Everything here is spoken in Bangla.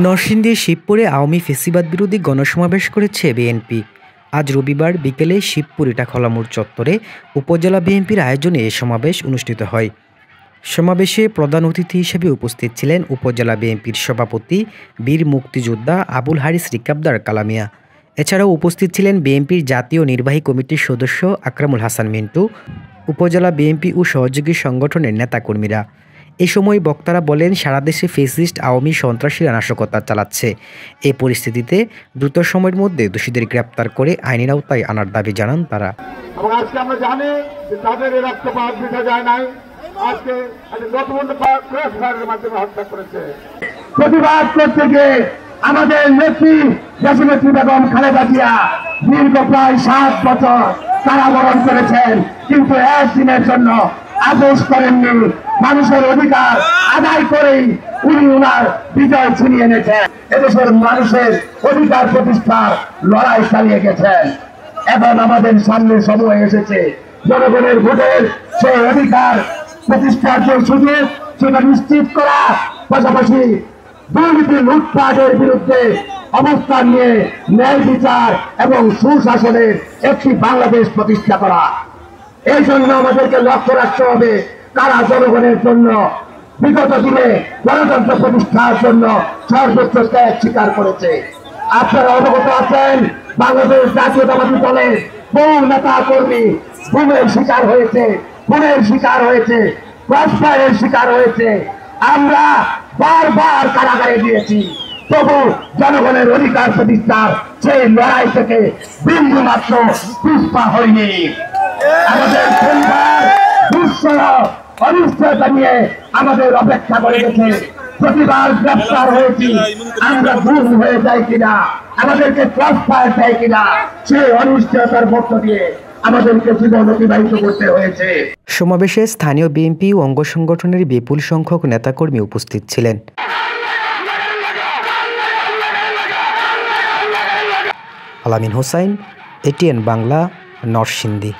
নরসিংদীর শিবপুরে আওয়ামী ফ্যাসিবাদ বিরোধী গণসমাবেশ করেছে বিএনপি। আজ রবিবার বিকেলে শিবপুর ইটাখলা মোড় চত্বরে উপজেলা বিএনপির আয়োজনে এ সমাবেশ অনুষ্ঠিত হয়। সমাবেশে প্রধান অতিথি হিসেবে উপস্থিত ছিলেন উপজেলা বিএনপির সভাপতি বীর মুক্তিযোদ্ধা আবুল হারিস রিকাবদার কালামিয়া। এছাড়াও উপস্থিত ছিলেন বিএনপির জাতীয় নির্বাহী কমিটির সদস্য আকরামুল হাসান মিন্টু, উপজেলা বিএনপি ও সহযোগী সংগঠনের নেতাকর্মীরা। এ সময় বক্তারা বলেন, সারা দেশে ফ্যাসিস্ট আওয়ামী সন্ত্রাসীরা নাশকতা চালাচ্ছে। এই পরিস্থিতিতে দ্রুত সময়ের মধ্যে দোষীদের গ্রেপ্তার করে আইনের আওতায় আনার দাবি জানান তারা। আজকে আমরা জানি যে তাদের রক্তপাত বৃথা যায় নাই। আজকে মাধ্যমে হত্যা করেছে। প্রতিবাদ করতে গিয়ে আমাদের নেত্রী দেশনেত্রী বেগম খালেদা জিয়া দীর্ঘ প্রায় 7 বছর কারাবরণ করেছেন, কিন্তু একদিনের জন্য আপোষ করেননি। মানুষের অধিকার আদায় করেই উনি উনার বিজয় ছিনিয়ে এনেছেন। এদেশের মানুষের অধিকার প্রতিষ্ঠার লড়াই চালিয়ে গেছেন। এখন আমাদের সামনে সময় এসেছে জনগণের ভোটের সেই অধিকার প্রতিষ্ঠার যে সুযোগ সেটা নিশ্চিত করা, পাশাপাশি দুর্নীতি লুটপাটের বিরুদ্ধে অবস্থান নিয়ে ন্যায় বিচার এবং সুশাসনের একটি বাংলাদেশ প্রতিষ্ঠা করা। এই জন্য আমাদেরকে লক্ষ্য রাখতে হবে তারা জনগণের জন্য বিগত দিনে গণতন্ত্র প্রতিষ্ঠার জন্য সর্বোচ্চ ত্যাগ স্বীকার করেছে। আপনারা অবগত আছেন, বাংলাদেশ জাতীয়তাবাদী দলের বহু নেতা কর্মী খুনের শিকার হয়েছে, খুনের শিকার হয়েছে, ক্রসফায়ারের শিকার হয়েছে। আমরা বারবার কারাগারে দিয়েছি, তবু জনগণের অধিকার প্রতিষ্ঠার সেই লড়াই থেকে বিন্দু মাত্র পিছপা হয়নি। আমাদের পরিবার দুঃসহ অনিশ্চয়তা নিয়ে আমাদের অপেক্ষা করে গেছে। প্রতিবার গ্রেপ্তার হয়েছি, আমরা ভুল হয়ে যাই কিনা, আমাদেরকে ক্রসফায়ার দেয় কিনা, সেই অনিশ্চয়তার মধ্য দিয়ে আমাদেরকে জীবন অতিবাহিত করতে হয়েছে। সমাবেশে স্থানীয় বিএনপি ও অঙ্গ সংগঠনের বিপুল সংখ্যক নেতাকর্মী উপস্থিত ছিলেন। আলামিন হোসাইন, এটিএন বাংলা, নরসিংদী।